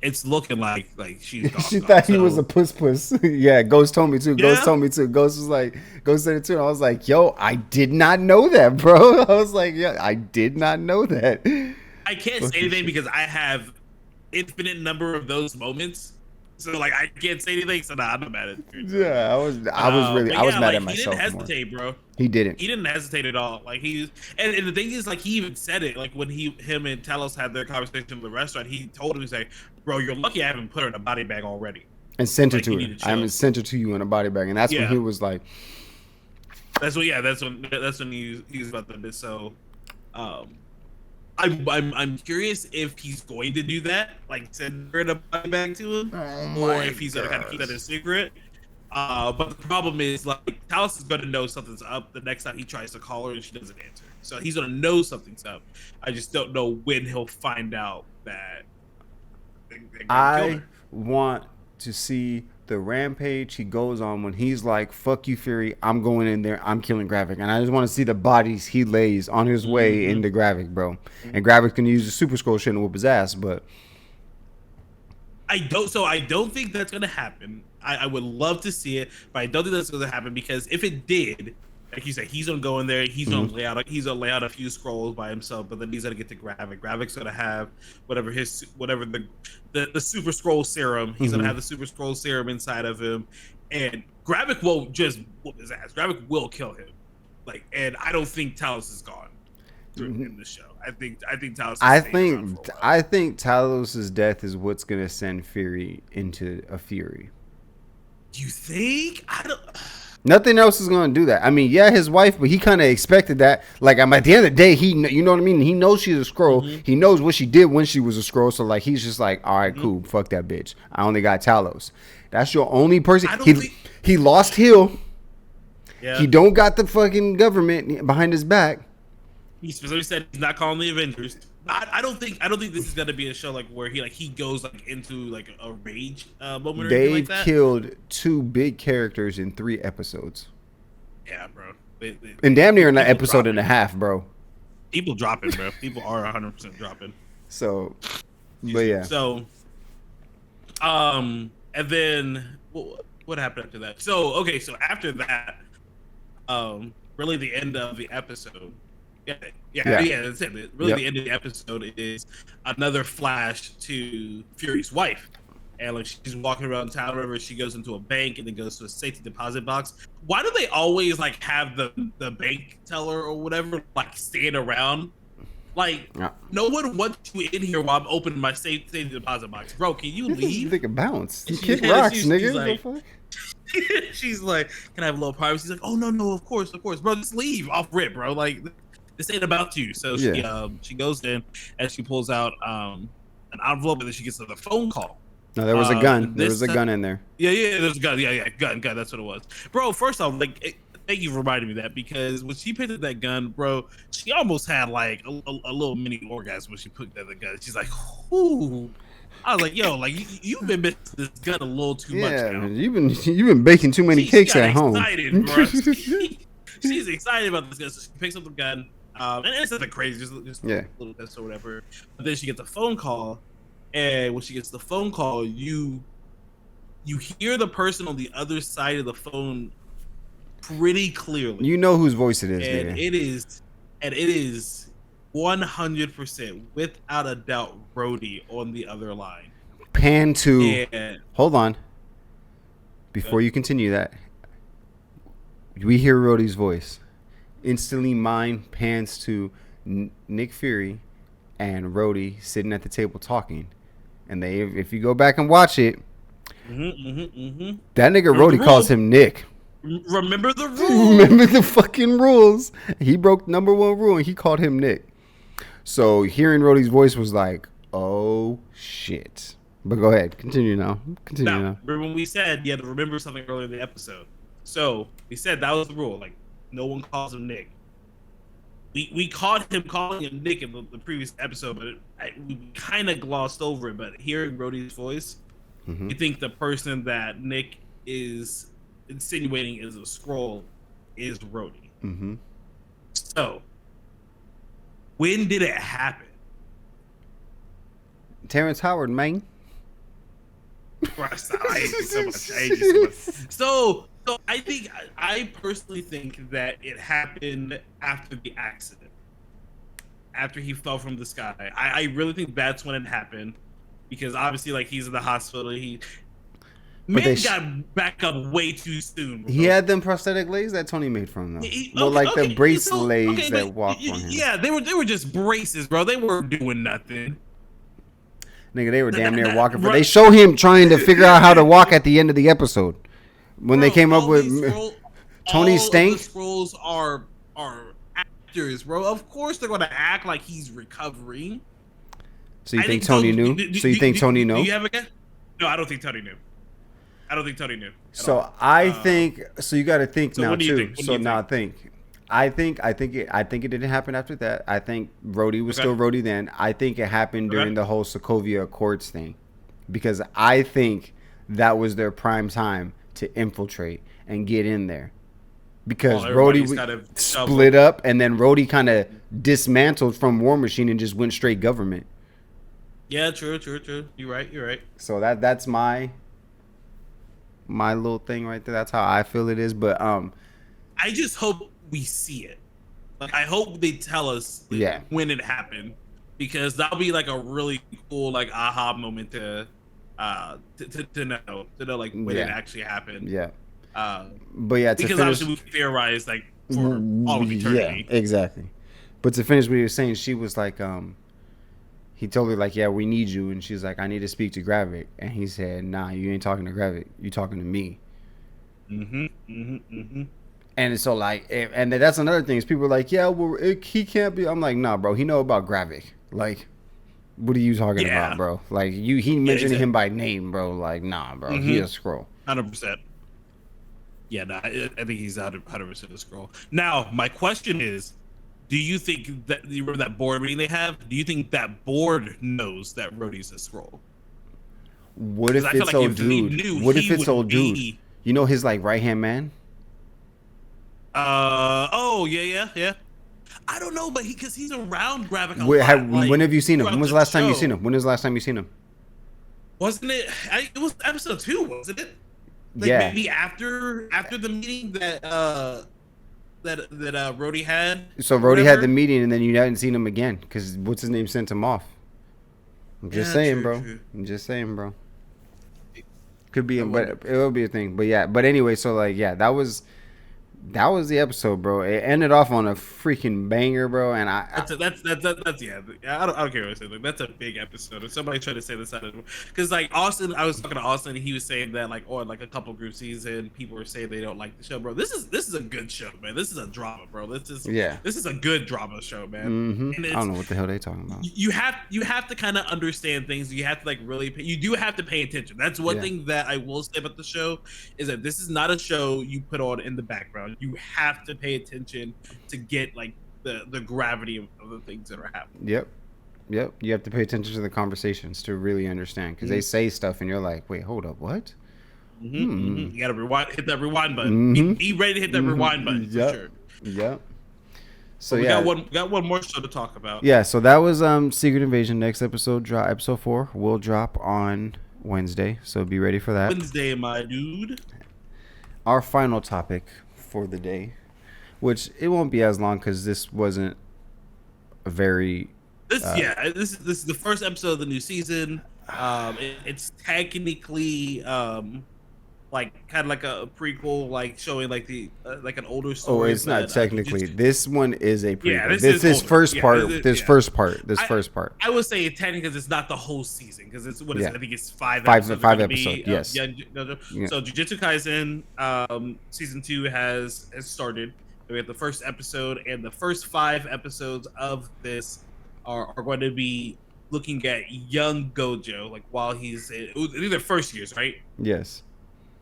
it's looking like she's gone. She thought he was a puss. Yeah, Ghost told me too. Ghost told me too. Ghost was like, Ghost said it too. And I was like, yo, I did not know that, bro. I was like, yeah, I did not know that. I can't say anything because I have infinite number of those moments So like I can't say anything. So nah, I'm not mad at it. Yeah, I was mad at myself. He didn't hesitate, bro. He didn't. He didn't hesitate at all. Like and the thing is, like he even said it. Like when him and Talos had their conversation in the restaurant, he told him, he's like, "Bro, you're lucky I haven't put her in a body bag already." And sent it Like, to her. I haven't sent it to you in a body bag, and that's when he was like, "That's when he's about to be so." I'm curious if he's going to do that, like send her in a body bag to him, or if he's gonna kind of keep that a secret. But the problem is, like, Talos is gonna know something's up the next time he tries to call her and she doesn't answer. So he's gonna know something's up. I just don't know when he'll find out that. I want to see the rampage he goes on when he's like, "Fuck you, Fury! I'm going in there. I'm killing Gravik," and I just want to see the bodies he lays on his way into Gravik, bro. And Gravik's gonna use the Super Scroll shit and whoop his ass, but I don't think that's gonna happen. I would love to see it, but I don't think that's gonna happen because if it did, like you said, he's gonna go in there. He's gonna lay out a few scrolls by himself, but then he's gonna get to Gravik. Gravik's gonna have whatever the Super Scroll serum. He's gonna have the Super Scroll serum inside of him, and Gravik won't just whoop his ass. Gravik will kill him. Like, and I don't think Talos is gone in the show. I think Talos. I think Talos' death is what's gonna send Fury into a fury. You think? I don't. Nothing else is gonna do that. I mean, yeah, his wife, but he kind of expected that. Like, at the end of the day, you know what I mean. He knows she's a scroll. He knows what she did when she was a scroll. So like, he's just like, all right, cool, fuck that bitch. I only got Talos. That's your only person. He lost Hill. Yeah. He don't got the fucking government behind his back. He specifically said he's not calling the Avengers. I don't think this is gonna be a show like where he goes like into like a rage moment. Or anything like that. Killed 2 big characters in 3 episodes. Yeah, bro. And damn near an episode and a half, bro. People dropping, bro. People are 100% dropping. So, but yeah. So, and then what happened after that? So after that, really the end of the episode. Yeah, that's it. Really, the end of the episode is another flash to Fury's wife, and like she's walking around town. Wherever she goes into a bank and then goes to a safety deposit box. Why do they always like have the bank teller or whatever like stand around? Like no one wants you in here while I'm opening my safety deposit box, bro. Can you leave? Think of bounce. You kick rocks, nigga. She's like, "Can I have a little privacy?" She's like, "Oh no, of course, bro. Just leave off rip, bro. Like." This ain't about you. So she goes in and she pulls out an envelope and then she gets another phone call. No, there was a gun. There was a gun in there. Yeah, there's a gun. Yeah, gun. That's what it was. Bro, first off, like, thank you for reminding me that because when she picked up that gun, bro, she almost had like a little mini orgasm when she picked up the gun. She's like, "Ooh." I was like, "Yo, like you've been missing this gun a little too much now. You've been baking too many cakes at home." Bro. She's excited about this gun, so she picks up the gun. And it's nothing crazy, just a little test or whatever. But then she gets a phone call, and when she gets the phone call, you hear the person on the other side of the phone pretty clearly. You know whose voice it is, and it is 100% without a doubt Brody on the other line. Pan to hold on. Before you continue that, we hear Rhodey's voice. Instantly, mine pans to Nick Fury and Rhodey sitting at the table talking. And if you go back and watch it, that nigga Rhodey calls him Nick. Remember the rules. Remember the fucking rules. He broke number 1 rule and he called him Nick. So hearing Rhodey's voice was like, oh shit. But go ahead, continue now. Remember when we said you had to remember something earlier in the episode? So we said that was the rule. Like, no one calls him Nick. We caught him calling him Nick in the previous episode, but we kind of glossed over it. But hearing Rhodey's voice, you think the person that Nick is insinuating is a scroll is Rhodey. So, when did it happen? Terrence Howard, man. I hate you so much. So I personally think that it happened after the accident, after he fell from the sky. I really think that's when it happened, because obviously, like, he's in the hospital. But Man got back up way too soon. Bro. He had them prosthetic legs that Tony made for him though. The brace legs that walk on him. Yeah, they were just braces, bro. They weren't doing nothing. Nigga, they were damn near walking. They show him trying to figure out how to walk at the end of the episode when they came up with Tony Stank. The scrolls are actors, bro. Of course they're gonna act like he's recovering. So you think Tony knew? So you think Tony knew? Do you have a guess? No, I don't think Tony knew. So I think so. You got to think now too. So now think? I think it didn't happen after that. I think Rhodey was still Rhodey then. I think it happened during the whole Sokovia Accords thing, because I think that was their prime time to infiltrate and get in there. Because Rhodey kind of split up, and then Rhodey kind of dismantled from War Machine and just went straight government. Yeah, true. You're right. So that's my little thing right there. That's how I feel it is. But I just hope we see it. Like, I hope they tell us when it happened, because that'll be like a really cool like aha moment to know like when it actually happened. Yeah. But yeah, because obviously we theorize like for all of eternity. Yeah, exactly. But to finish what you were saying, she was like, he told her like, yeah, we need you, and she's like, I need to speak to Gravik, and he said, nah, you ain't talking to Gravik, you talking to me. And so like, and that's another thing is people are like, yeah, well, he can't be. I'm like, nah, bro, he know about Gravik. Like, what are you talking about, bro? Like he mentioned him by name, bro. Like, nah, bro, he a Skrull. 100%. Yeah, no, I think he's 100% a Skrull. Now, my question is, do you think that, you remember that board meeting they have? Do you think that board knows that Rhodey's a Skrull? What if it's old dude? What if it's old dude? You know his like right hand man? Yeah. I don't know, but because he's around Gravik a lot. When have you seen him? When was the last time you seen him? When was the last time you seen him? Wasn't it? It was episode 2, wasn't it? Like maybe after the meeting that Rhodey had. So Rhodey had the meeting, and then you hadn't seen him again because what's his name sent him off. I'm just saying, bro. I'm just saying, bro. Could be, but it will be a thing. But yeah, but anyway, so like, yeah, that was the episode, bro. It ended off on a freaking banger, bro. And that's yeah. I don't care what I say. Like, that's a big episode. If somebody tried to say this out of, because like Austin, I was talking to Austin, and he was saying that like like a couple group season, people were saying they don't like the show, bro. This is a good show, man. This is a drama, bro. This is a good drama show, man. I don't know what the hell they talking about. You have to kind of understand things. You have to like really you do have to pay attention. That's one thing that I will say about the show, is that this is not a show you put on in the background. You have to pay attention to get like the gravity of the things that are happening. Yep. You have to pay attention to the conversations to really understand, because they say stuff and you're like, wait, hold up, what? You gotta hit that rewind button. Be ready to hit that rewind button for sure. Yep. So we got one more show to talk about. Yeah, so that was Secret Invasion. Next episode, episode 4 will drop on Wednesday, so be ready for that. Wednesday, my dude. Our final topic for the day, which it won't be as long because this wasn't a very this is the first episode of the new season. It's technically like kind of like a prequel, like showing like the like an older story. Oh, it's not technically. This one is a prequel. Yeah, this is first part. This first part. I would say technically because it's not the whole season, because it's what is it? I think it's 5 episodes. 5 episodes. Yes. So Jujutsu Kaisen season 2 has started. We have the first episode, and the first 5 episodes of this are going to be looking at young Gojo, like while he's in their first years, right? Yes.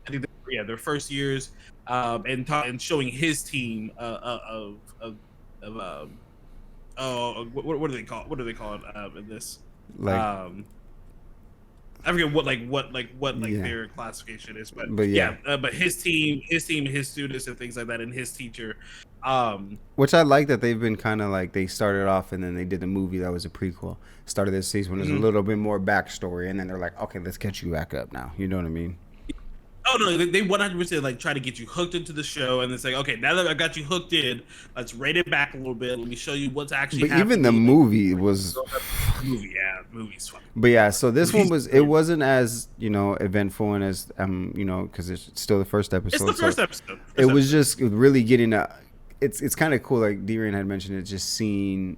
I think their first years, and showing his team of what do they call it in this? Like I forget what their classification is, but but his team, his students and things like that, and his teacher. Which I like that they've been kind of like, they started off and then they did a movie that was a prequel. Started this season when there's a little bit more backstory, and then they're like, okay, let's catch you back up now. You know what I mean? Oh no, they 100% like try to get you hooked into the show, and it's like, okay, now that I got you hooked in, let's rate it back a little bit. Let me show you what's actually. But happening. even the movie was. Movie's fucking. But yeah, so this one was. It wasn't as eventful and as because it's still the first episode. It's the first episode. It was just really getting a. It's kind of cool, like D-Rain had mentioned it, just seeing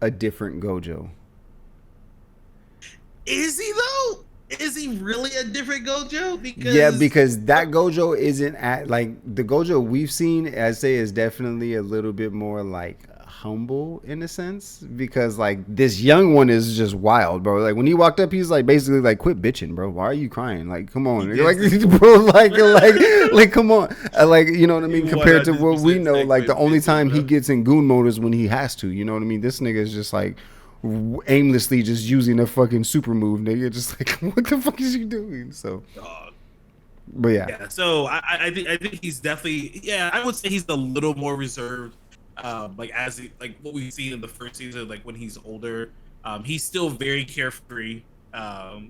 a different Gojo. Is he though? Is he really a different Gojo? Because that Gojo isn't at like the Gojo we've seen. I'd say is definitely a little bit more like humble in a sense, because like this young one is just wild, bro. Like when he walked up, he's like basically like, "Quit bitching, bro. Why are you crying? Like, come on, like, bro, like, come on, like, you know what I mean." Compared to what we know, like the only time he gets in goon mode is when he has to. You know what I mean? This nigga is just like aimlessly just using a fucking super move, nigga. Just like, what the fuck is he doing? So, but yeah. So I think he's definitely I would say he's a little more reserved. Like what we've seen in the first season, like when he's older, he's still very carefree.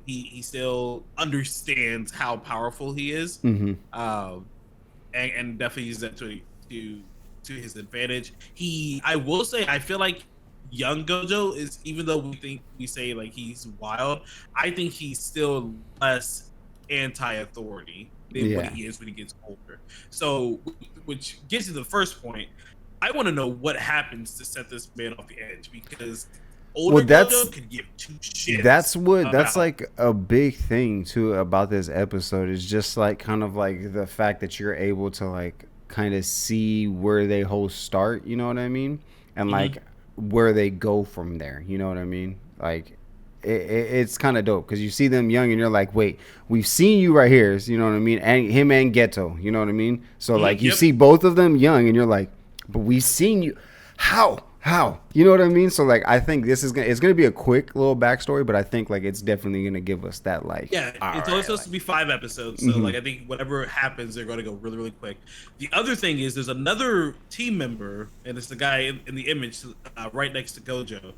He still understands how powerful he is, and definitely uses that to his advantage. I will say, I feel like young Gojo is, even though we say like he's wild, I think he's still less anti-authority than what he is when he gets older. So, which gets to the first point. I want to know what happens to set this man off the edge, because older Gojo could give two shits. That's like a big thing too about this episode, is just like kind of like the fact that you're able to like kind of see where they whole start, you know what I mean, and like where they go from there, you know what I mean. Like it's kind of dope because you see them young and you're like, wait, we've seen you right here, you know what I mean, and him and Geto, you know what I mean. So like you see both of them young and you're like, but we've seen you. How? You know what I mean? So like, I think it's gonna be a quick little backstory, but I think like it's definitely gonna give us that like. Yeah, it's only supposed to be 5 episodes, so like I think whatever happens, they're gonna go really, really quick. The other thing is, there's another team member, and it's the guy in the image right next to Gojo,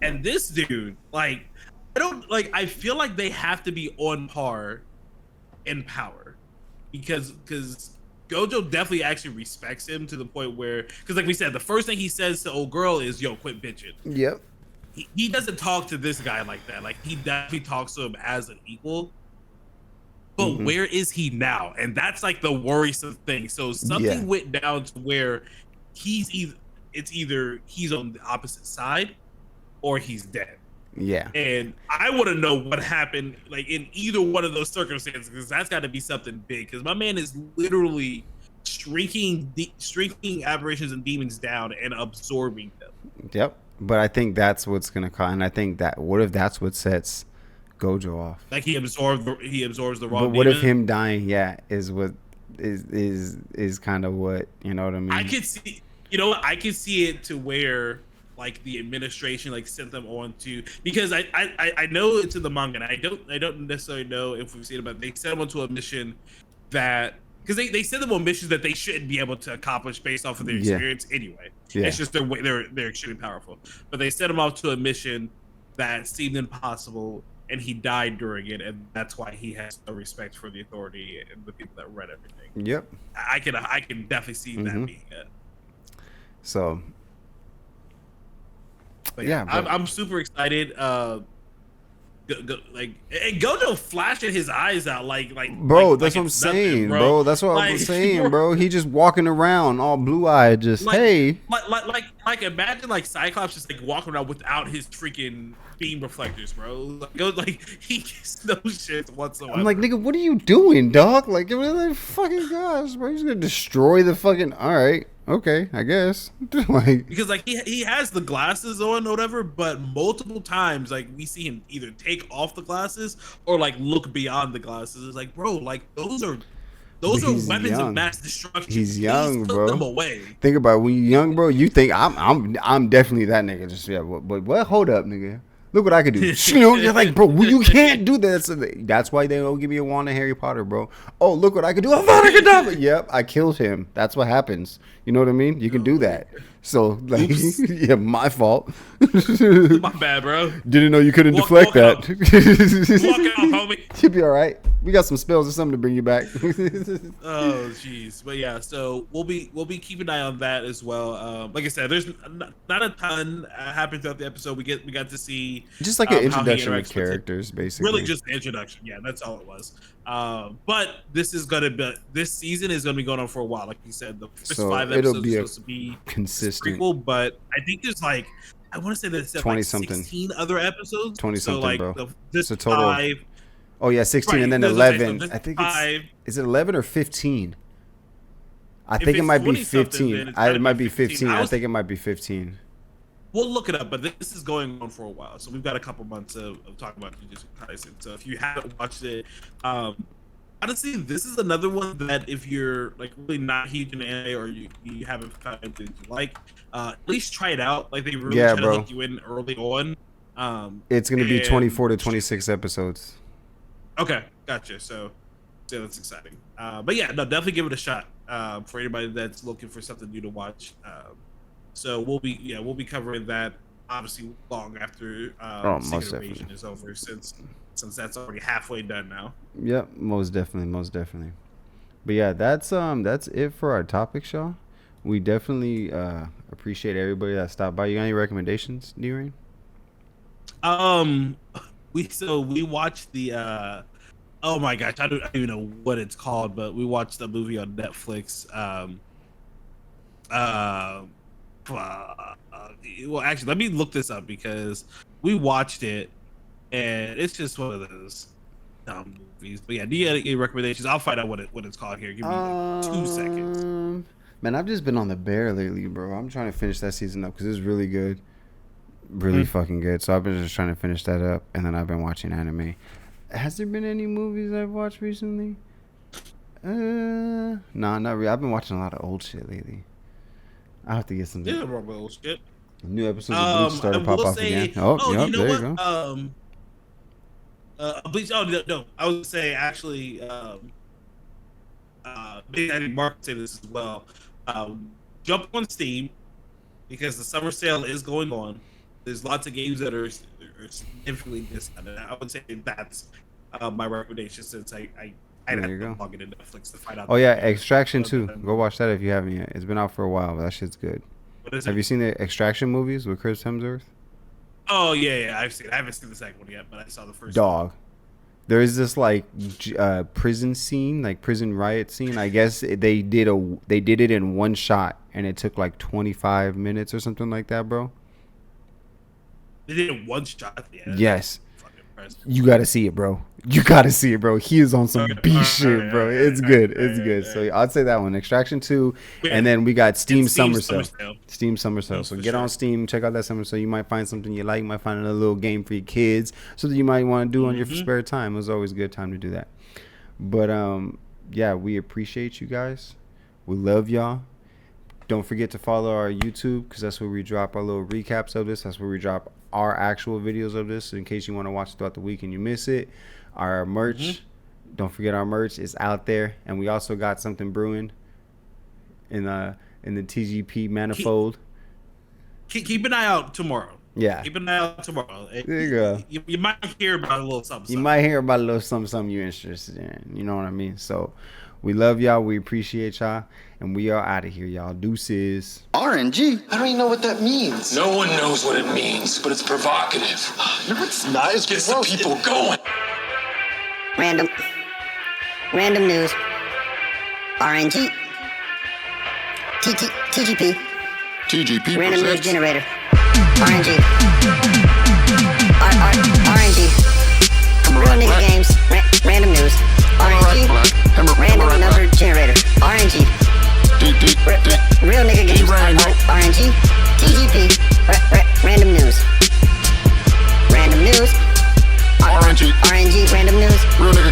and this dude, like, I feel like they have to be on par in power, because Gojo definitely actually respects him to the point where, because like we said, the first thing he says to old girl is, "Yo, quit bitching." Yep. He doesn't talk to this guy like that. Like, he definitely talks to him as an equal. But where is he now? And that's like the worrisome thing. So something went down to where he's either he's on the opposite side or he's dead. Yeah. And I want to know what happened, like, in either one of those circumstances, because that's got to be something big. Because my man is literally shrinking aberrations and demons down and absorbing them. Yep. But I think that's what's gonna cause, and I think that what if that's what sets Gojo off? Like he absorbs the wrong. But what if him dying? Yeah, is what is kind of what, you know what I mean. I could see, I could see it to where, like, the administration like sent them on to, because I know it's in the manga, and I don't necessarily know if we've seen it, but they sent them onto a mission that, because they send them on missions that they shouldn't be able to accomplish based off of their experience anyway. It's just they're extremely powerful, but they sent him off to a mission that seemed impossible, and he died during it, and that's why he has no respect for the authority and the people that run everything. Yep. I can definitely see that being it. So. But I'm super excited. Like, and Gojo flashing his eyes out like bro, like, that's what I'm saying, bro. That's what like, I was saying, bro. He just walking around all blue-eyed, just like, hey. Like imagine like Cyclops just like walking around without his freaking beam reflectors, bro. Like he gets no shit whatsoever. I'm like, nigga, what are you doing, dog? Like fucking gosh, bro. He's gonna destroy the fucking. All right, okay, I guess. Like, because like he has the glasses on or whatever, but multiple times like we see him either take off the glasses or like look beyond the glasses. It's like, bro, like those are weapons of mass destruction. He's young, bro. Put them away. Think about it. When you're young, bro, you think I'm definitely that nigga. Just but what? Hold up, nigga. Look what I could do. You're like, bro, you can't do that. So that's why they don't give me a wand of Harry Potter, bro. Oh, look what I could do. Yep, I killed him. That's what happens. You know what I mean? You can do that. So, like, yeah, my fault. My bad, bro. Didn't know you couldn't deflect that. Walk out, homie. You'll be all right. We got some spells or something to bring you back. Oh jeez, but yeah, so we'll be keeping an eye on that as well. Like I said, there's not a ton happened throughout the episode. We got to see Just like an how he introduction of interacts with it. characters, basically. Really, just an introduction. Yeah, that's all it was. But this season is gonna be going on for a while. Like you said, the first So 5 it'll episodes be are a supposed to be consistent prequel, but I think there's like I want to say there's 20 like something. 16 other episodes. 20 so something, like bro. this It's a total of- 5. Oh yeah, 16 Right, and then there's 11. this I think 5. is it 11 or 15? I If think it it's might be 20-something, 15. then it's gotta It might be be 15. 15. I think it might be 15. We'll look it up, but this is going on for a while, so we've got a couple months of talking about Jujutsu Kaisen. So if you haven't watched it, honestly, this is another one that if you're like really not huge in anime or you haven't found anything you like, at least try it out. Like they really try to hook you in early on. It's gonna be 24 to 26 episodes. Okay, gotcha. So that's exciting. But yeah, no, definitely give it a shot for anybody that's looking for something new to watch. So we'll be covering that obviously long after most Secret definitely. Invasion is over, since that's already halfway done now. Yep, most definitely. But yeah, that's it for our topics, y'all. We definitely appreciate everybody that stopped by. You got any recommendations, D-Rain? We watched the oh my gosh, I don't even know what it's called, but we watched a movie on Netflix. Well, actually, let me look this up because we watched it, and it's just one of those dumb movies. But yeah, do you have any recommendations? I'll find out what it's called here. Give me like 2 seconds. Man, I've just been on the bear lately, bro. I'm trying to finish that season up because it's really good. Really fucking good. So I've been just trying to finish that up, and then I've been watching anime. Has there been any movies I've watched recently? No, not really. I've been watching a lot of old shit lately. I have to get some Old shit. new episodes of Bleach started to pop off again. You know there what? you go. Bleach. Oh no, I would say actually, maybe I think Mark would say this as well. Jump on Steam because the summer sale is going on. There's lots of games that are significantly discounted. I would say that's my recommendation, since I'd have to log into Netflix to find out. Oh yeah, Extraction 2. Go watch that if you haven't yet. It's been out for a while, but that shit's good. What is Have it? you seen the Extraction movies with Chris Hemsworth? Oh yeah, I've seen it. I haven't seen the second one yet, but I saw the first Dog. There is this like prison scene, like prison riot scene. I guess they did it in one shot, and it took like 25 minutes or something like that, bro. They did it one shot at the end. Yes. Fucking impressive. You gotta see it, bro. You gotta see it, bro. He is on some beast shit, bro. It's good. It's good. So I'd say that one, Extraction 2, and then we got Steam Summer Sale. Steam Summer Sale. So get on Steam, check out that Summer Sale. You might find something you like. You might find a little game for your kids, something you might want to do on your spare time. It was always a good time to do that. But yeah, we appreciate you guys. We love y'all. Don't forget to follow our YouTube, because that's where we drop our little recaps of this. That's where we drop our actual videos of this, in case you want to watch it throughout the week and you miss it. Our merch, don't forget our merch is out there, and we also got something brewing in the TGP manifold. Keep an eye out tomorrow. Yeah, keep an eye out tomorrow. There you go. You might hear about a little something. You might hear about a little something you're interested in. You know what I mean? So we love y'all. We appreciate y'all. And we are out of here, y'all. Deuces. RNG? I don't even know what that means. No one knows what it means, but it's provocative. No, it's not. It's Gets the gross. people going. Random news. RNG. TGP. TGP Random news presents generator. RNG. RNG. Real nigga games. Random news. RNG. Random number generator. RNG. Real nigga games. RNG. TGP. Random news. Random news. RNG. RNG. Random news. Real nigga